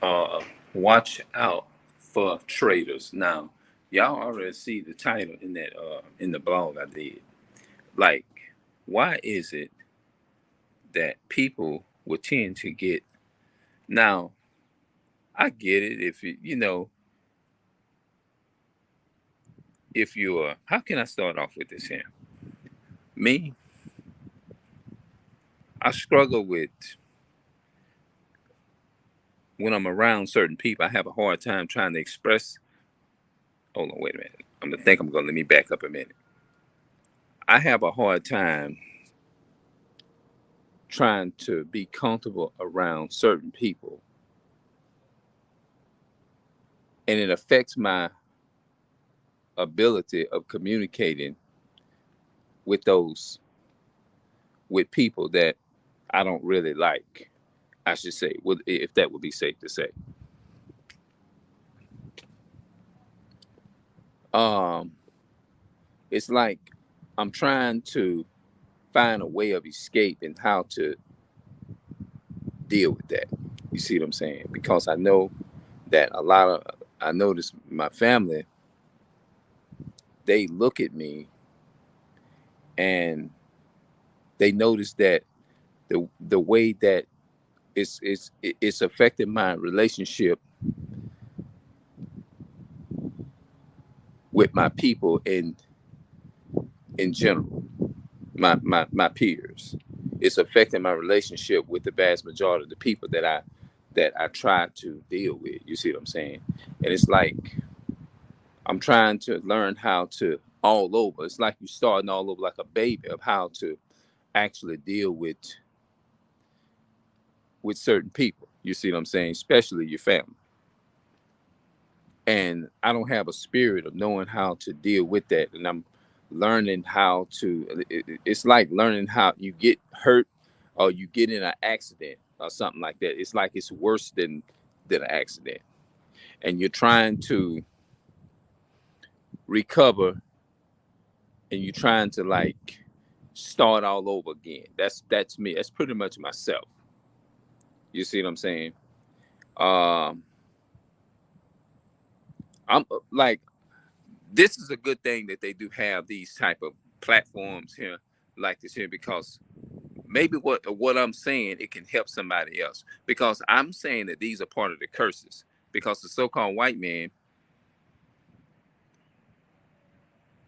uh, watch out for traitors. Now, y'all already see the title in that in the blog I did. Like, why is it that people would tend to get now? I get it if if you are. How can I start off with this here? Me, I struggle with when I'm around certain people. I have a hard time trying to express. Hold on, wait a minute. I'm gonna let me back up a minute. I have a hard time trying to be comfortable around certain people, and it affects my ability of communicating with those with people that I don't really like. I should say, if that would be safe to say. Um, it's like I'm trying to find a way of escape and how to deal with that. You see what I'm saying? Because I know that I notice my family, they look at me and they notice that the way that it's affected my relationship with my people in general, my peers. It's affecting my relationship with the vast majority of the people that I try to deal with. You see what I'm saying? And it's like I'm trying to learn how to all over. It's like you starting all over like a baby of how to actually deal with certain people. You see what I'm saying? Especially your family. And I don't have a spirit of knowing how to deal with that. And I'm learning how to. It's like learning how you get hurt or you get in an accident or something like that. It's like it's worse than an accident, and you're trying to recover, and you're trying to like start all over again. That's me. That's pretty much myself. You see what I'm saying? Um, I'm like this is a good thing that they do have these type of platforms here like this here because maybe what I'm saying it can help somebody else because I'm saying that these are part of the curses because the so-called white man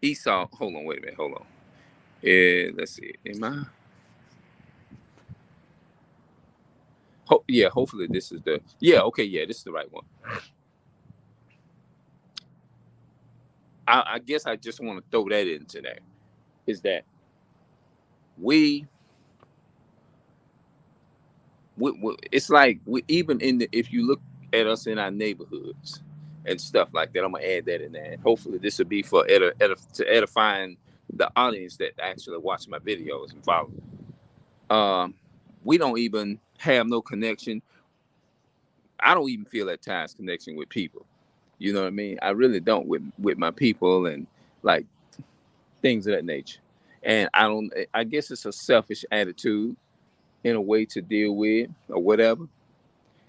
Esau. Hold on, wait a minute, hold on. Let's see. Am I? Yeah, hopefully this is the. Yeah, okay, yeah, this is the right one. I guess I just want to throw that into there. Is that we it's like we even in the if you look at us in our neighborhoods and stuff like that. I'm gonna add that in there. And hopefully, this will be for to edifying the audience that actually watch my videos and follow. Um, we don't even have no connection. I don't even feel at times connection with people. You know what I mean? I really don't with my people and like things of that nature. And I don't. I guess it's a selfish attitude in a way to deal with or whatever.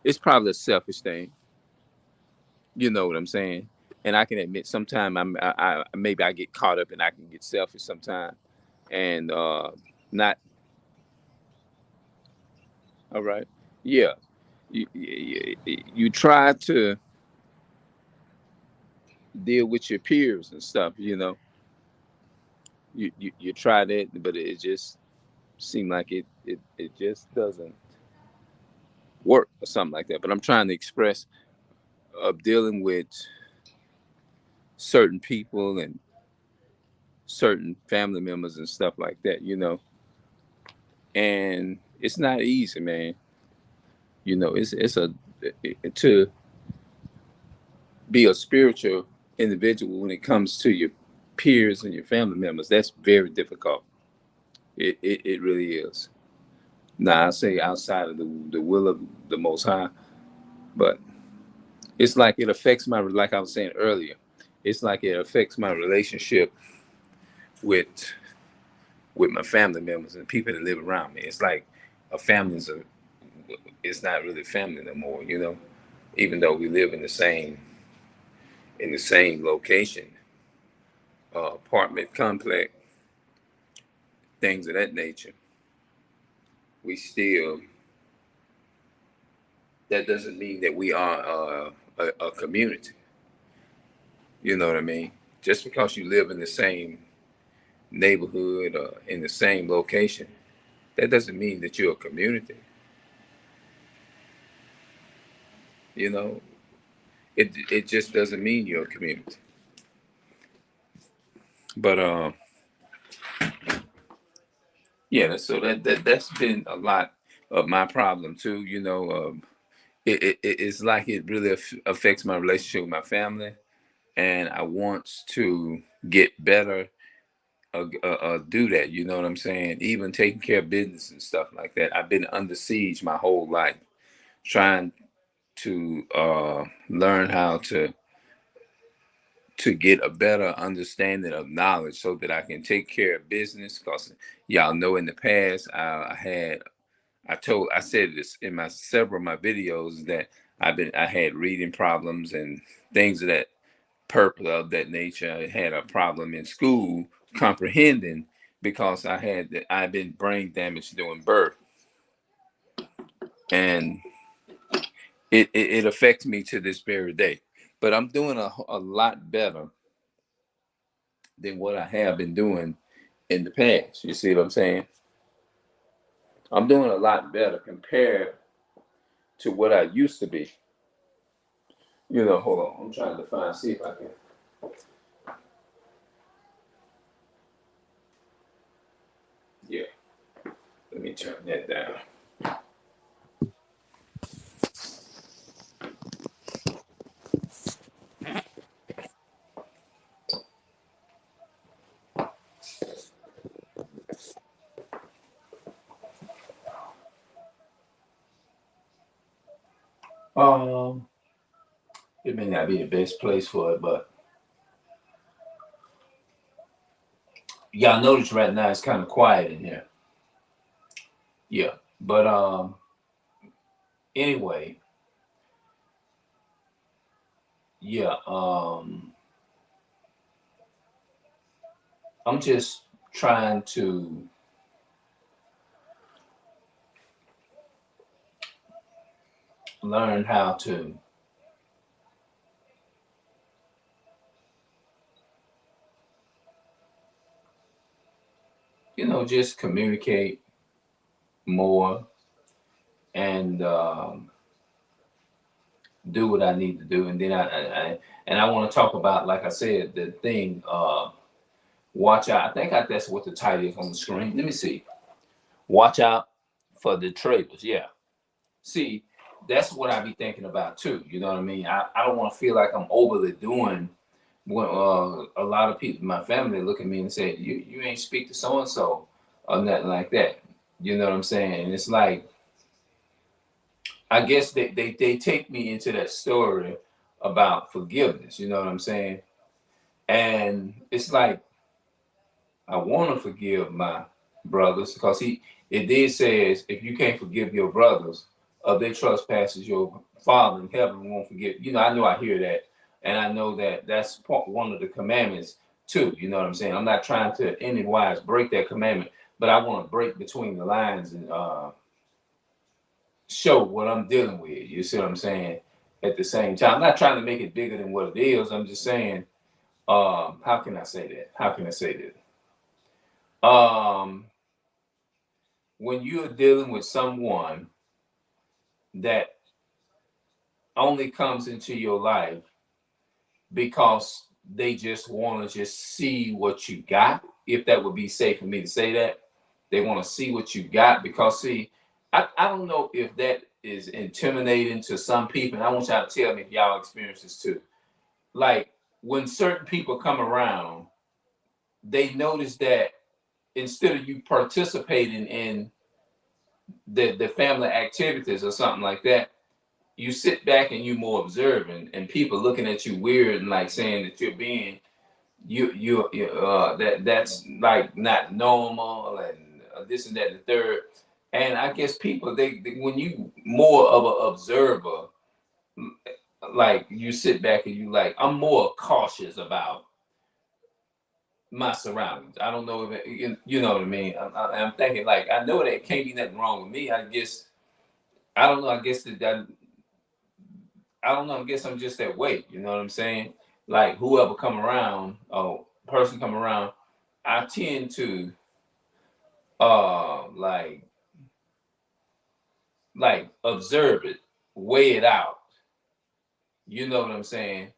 It's probably a selfish thing. You know what I'm saying? And I can admit sometimes I maybe I get caught up and I can get selfish sometimes and not all right. Yeah, you try to deal with your peers and stuff. You know, you try that, but it just seemed like it just doesn't work or something like that. But I'm trying to express of dealing with certain people and certain family members and stuff like that. You know, and it's not easy, man. You know, it's a to be a spiritual individual when it comes to your peers and your family members. That's very difficult. It really is. Now I say outside of the will of the Most High, but it's like it affects my like I was saying earlier. It's like it affects my relationship with with my family members and people that live around me. It's like a family's a it's not really family no more, you know. even though we live in the same location, apartment complex, things of that nature. We still, that doesn't mean that we are a community. You know what I mean? Just because you live in the same neighborhood or in the same location, that doesn't mean that you're a community. You know, it just doesn't mean you're a community. But yeah, so that's been a lot of my problem too. You know, it's like it really affects my relationship with my family, and I want to get better. Do that, you know what I'm saying? Even taking care of business and stuff like that. I've been under siege my whole life, trying to learn how to get a better understanding of knowledge so that I can take care of business. Because y'all know in the past I said this in my several of my videos that I had reading problems and things of that purpose of that nature. I had a problem in school comprehending because I've been brain damaged during birth, and it affects me to this very day. But I'm doing a lot better than what I have been doing in the past. You see what I'm saying? I'm doing a lot better compared to what I used to be. You know, hold on. I'm trying to see if I can. Yeah, let me turn that down. Um, it may not be the best place for it, but y'all notice right now it's kind of quiet in here. Yeah, but anyway, yeah, I'm just trying to learn how to just communicate more and do what I need to do. And then I want to talk about, like I said, the thing, watch out. I think that's what the title is on the screen. Let me see. Watch out for the traitors. Yeah. See, that's what I be thinking about too. You know what I mean? I don't want to feel like I'm overly doing when a lot of people, my family, look at me and say, "You ain't speak to so and so or nothing like that." You know what I'm saying? And it's like, I guess they take me into that story about forgiveness. You know what I'm saying? And it's like I want to forgive my brothers because it did says if you can't forgive your brothers of their trespasses, your Father in heaven won't forgive. I know I hear that, and I know that that's one of the commandments too. You know what I'm saying? I'm not trying to any wise break that commandment, but I want to break between the lines and show what I'm dealing with. You see what I'm saying? At the same time, I'm not trying to make it bigger than what it is. I'm just saying, how can I say that? How can I say that? When you're dealing with someone that only comes into your life because they just want to just see what you got, if that would be safe for me to say that, they want to see what you got because see, I don't know if that is intimidating to some people, and I want y'all to tell me if y'all experience this too. Like when certain people come around, they notice that instead of you participating in the family activities or something like that, you sit back and you more observant, and people looking at you weird and like saying that you're being that's like not normal and this and that and the third. And I guess people they when you more of an observer, like you sit back and you like, I'm more cautious about my surroundings. I don't know if you know what I mean. I'm thinking like, I know that can't be nothing wrong with me. I guess I don't know. I guess that I don't know. I guess I'm just that way. You know what I'm saying? Like whoever come around, or person come around, I tend to like observe it, weigh it out. You know what I'm saying?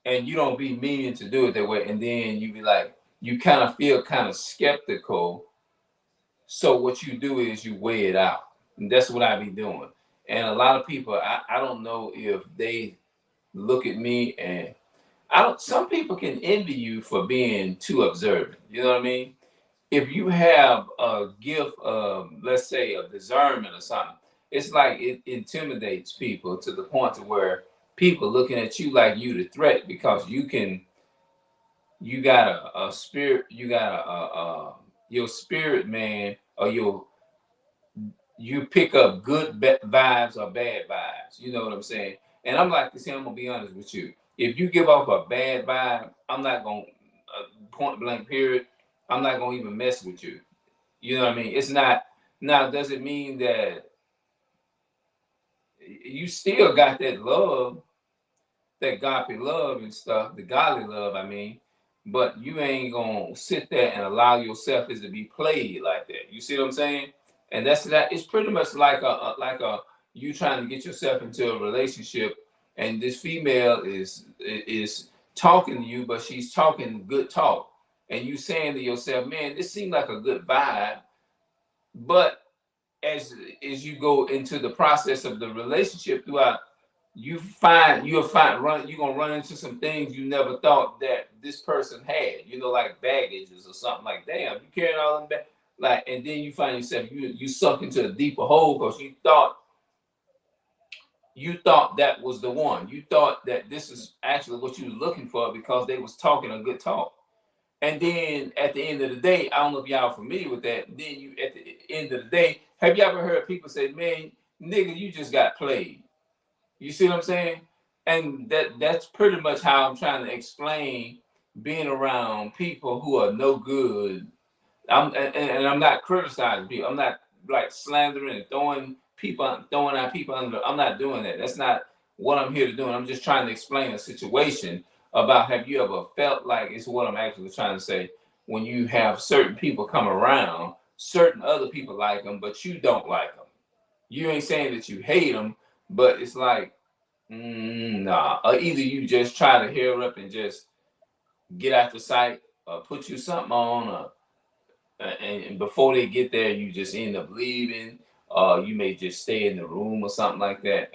And you don't be meaning to do it that way, and then you be like, you kind of feel kind of skeptical. So what you do is you weigh it out, and that's what I be doing. And a lot of people, I don't know if they look at me and I don't. Some people can envy you for being too observant. You know what I mean? If you have a gift of, let's say, a discernment or something, it's like it intimidates people to the point to where people looking at you like you the threat, because you got a spirit, you got your spirit man, or you pick up good vibes or bad vibes. You know what I'm saying? And I'm like, see, I'm gonna be honest with you. If you give off a bad vibe, I'm not gonna point blank period. I'm not gonna even mess with you. You know what I mean? It's not. Now, does it mean that you still got that love, that godly love and stuff, the godly love, I mean, but you ain't gonna sit there and allow yourself is to be played like that. You see what I'm saying? And that's that. It's pretty much like a you trying to get yourself into a relationship, and this female is talking to you, but she's talking good talk, and you saying to yourself, man, this seems like a good vibe, but as you go into the process of the relationship throughout, you're gonna run into some things you never thought that this person had, like baggages or something. Like, damn, you carrying all them back, like, and then you find yourself you sunk into a deeper hole because you thought that was the one. You thought that this is actually what you were looking for because they was talking a good talk. And then at the end of the day, I don't know if y'all familiar with that. Then you at the end of the day, have you ever heard people say, man, nigga, you just got played? You see what I'm saying? And that's pretty much how I'm trying to explain being around people who are no good. And I'm not criticizing people. I'm not like slandering and throwing out people under. I'm not doing that. That's not what I'm here to do. I'm just trying to explain a situation about, have you ever felt like, it's what I'm actually trying to say, when you have certain people come around, certain other people like them, but you don't like them. You ain't saying that you hate them, but it's like, nah. Or either you just try to hair up and just get out the sight, or put you something on, or and before they get there, you just end up leaving. You may just stay in the room or something like that.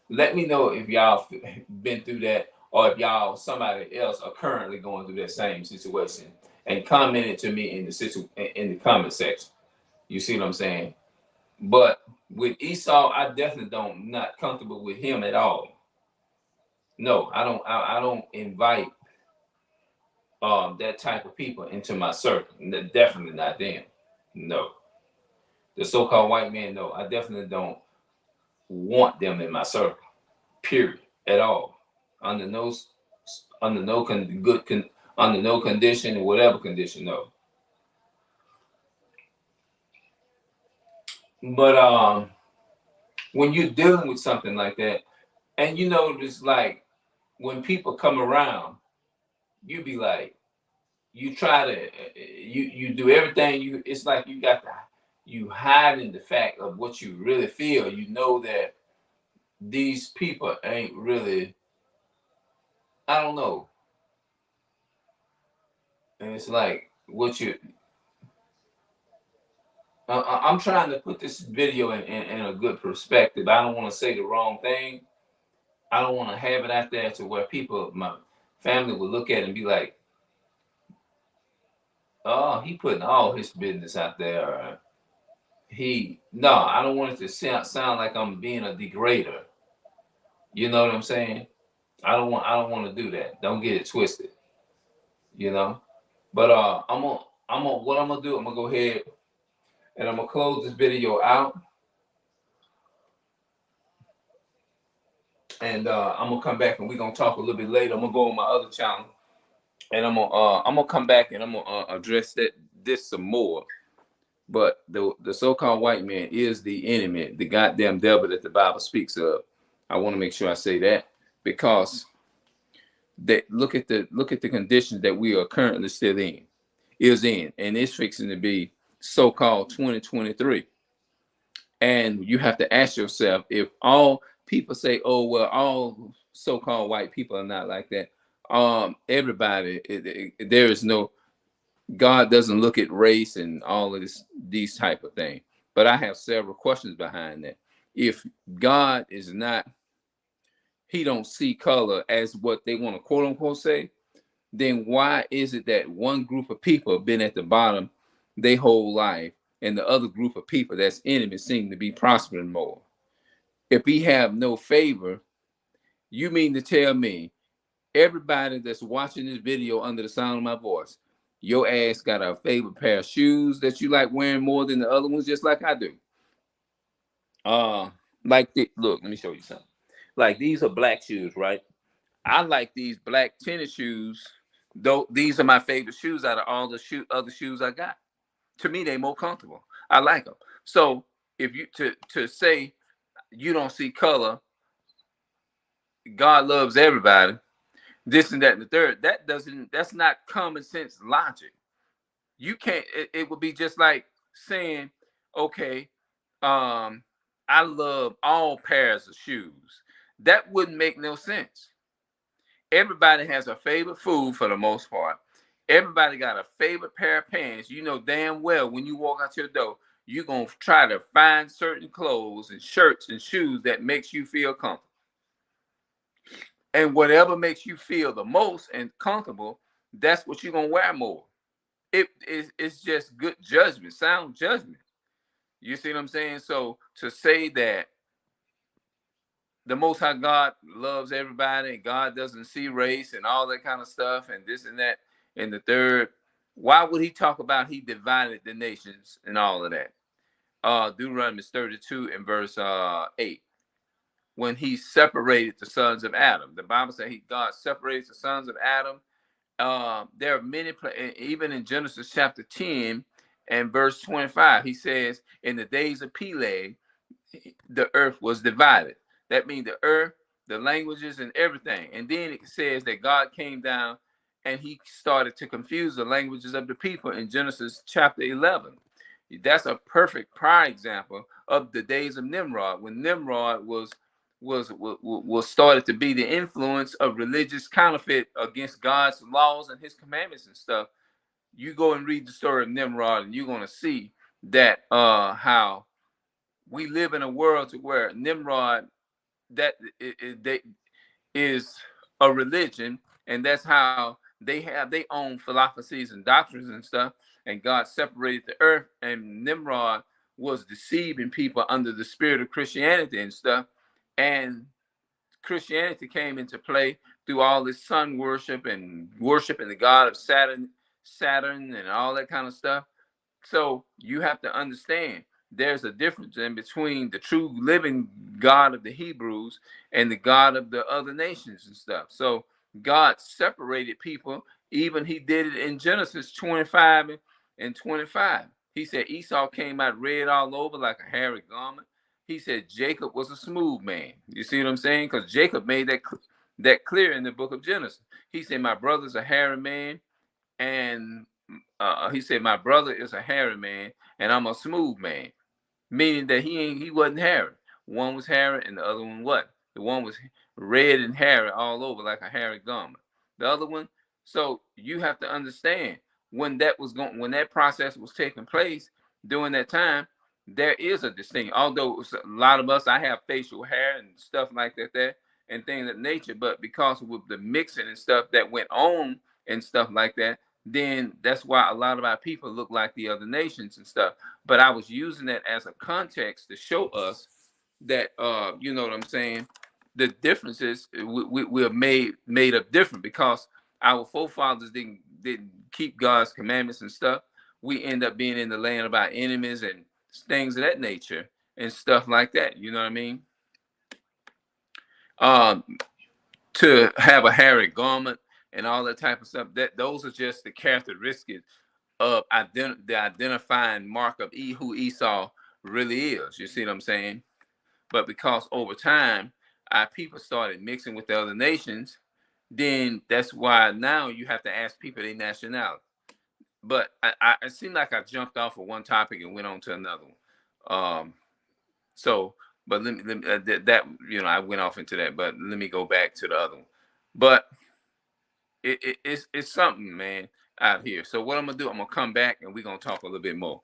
Let me know if y'all been through that, or if y'all somebody else are currently going through that same situation, and comment it to me in the comment section. You see what I'm saying? But with Esau, I definitely don't not comfortable with him at all. No, I don't. I don't invite that type of people into my circle. Definitely not them. No, the so-called white man. No, I definitely don't want them in my circle. Period. At all. Under no under no under no condition, or whatever condition. No. But when you're dealing with something like that, and it's like when people come around, you be like, you try to you do everything. It's like you hide in the fact of what you really feel. You know that these people ain't really, I don't know. And it's like what you I'm trying to put this video in a good perspective. I don't want to say the wrong thing. I don't want to have it out there to where people, my family, will look at it and be like, oh, he putting all his business out there. No, I don't want it to sound like I'm being a degrader. You know what I'm saying? I don't want to do that. Don't get it twisted. You know? But what I'm gonna do, I'm gonna go ahead and I'm gonna close this video out. And I'm gonna come back and we're gonna talk a little bit later. I'm gonna go on my other channel and I'm gonna come back and I'm gonna address this some more. But the so-called white man is the enemy, the goddamn devil that the Bible speaks of. I want to make sure I say that because that look at the conditions that we are currently still in, and it's fixing to be so-called 2023. And you have to ask yourself, if all people say, oh well, all so-called white people are not like that. Everybody, there is no, God doesn't look at race and all of these type of things. But I have several questions behind that. If God is not, he don't see color as what they want to quote unquote say, then why is it that one group of people have been at the bottom their whole life and the other group of people that's enemies seem to be prospering more? If he have no favor, you mean to tell me everybody that's watching this video under the sound of my voice, your ass got a favorite pair of shoes that you like wearing more than the other ones, just like I do? Look, let me show you something. Like these are black shoes, right? I like these black tennis shoes. Though these are my favorite shoes out of all the other shoes I got. To me, they more comfortable. I like them. So if you to say you don't see color, God loves everybody, this and that and the third, that's not common sense logic. You can't, it would be just like saying, okay, I love all pairs of shoes. That wouldn't make no sense. Everybody has a favorite food for the most part. Everybody got a favorite pair of pants. You know damn well when you walk out your door, you're gonna try to find certain clothes and shirts and shoes that makes you feel comfortable. And whatever makes you feel the most and comfortable, that's what you're gonna wear more. It's just good judgment, sound judgment. You see what I'm saying? So to say that the Most High God loves everybody and God doesn't see race and all that kind of stuff and this and that and the third, why would he talk about he divided the nations and all of that? Deuteronomy 32 and verse 8. When he separated the sons of Adam, the Bible says God separates the sons of Adam. There are many, even in Genesis chapter 10 and verse 25, he says, in the days of Peleg, the earth was divided. That means the earth, the languages, and everything. And then it says that God came down and he started to confuse the languages of the people in Genesis chapter 11. That's a perfect prime example of the days of Nimrod, when Nimrod was started to be the influence of religious counterfeit against God's laws and his commandments and stuff. You go and read the story of Nimrod and you're going to see that how we live in a world to where Nimrod, that is a religion, and that's how they have their own philosophies and doctrines and stuff. And God separated the earth, and Nimrod was deceiving people under the spirit of Christianity and stuff. And Christianity came into play through all this sun worship and worshiping the god of Saturn and all that kind of stuff. So you have to understand there's a difference in between the true living God of the Hebrews and the God of the other nations and stuff. So God separated people. Even he did it in Genesis 25 and 25. He said Esau came out red all over like a hairy garment. He said Jacob was a smooth man. You see what I'm saying? Because Jacob made that clear in the book of Genesis. He said my brother's a hairy man, and he said my brother is a hairy man, and I'm a smooth man, meaning that he wasn't hairy. One was hairy, and the other one wasn't. The one was red and hairy all over like a hairy garment. The other one. So you have to understand when that process was taking place during that time, there is a distinction. Although a lot of us, I have facial hair and stuff like that, and things of nature, but because of the mixing and stuff that went on and stuff like that, then that's why a lot of our people look like the other nations and stuff. But I was using that as a context to show us that you know what I'm saying, the differences we are made up different because our forefathers didn't keep God's commandments and stuff. We end up being in the land of our enemies and things of that nature and stuff like that. You know what I mean? um, to have a hairy garment and all that type of stuff. That those are just the characteristics of the identifying mark of who Esau really is. You see what I'm saying? But because over time our people started mixing with the other nations, then that's why now you have to ask people their nationality. But it seemed like I jumped off of one topic and went on to another one. So, but that I went off into that. But let me go back to the other one. But it's something, man, out here. So what I'm gonna do, I'm gonna come back and we're gonna talk a little bit more.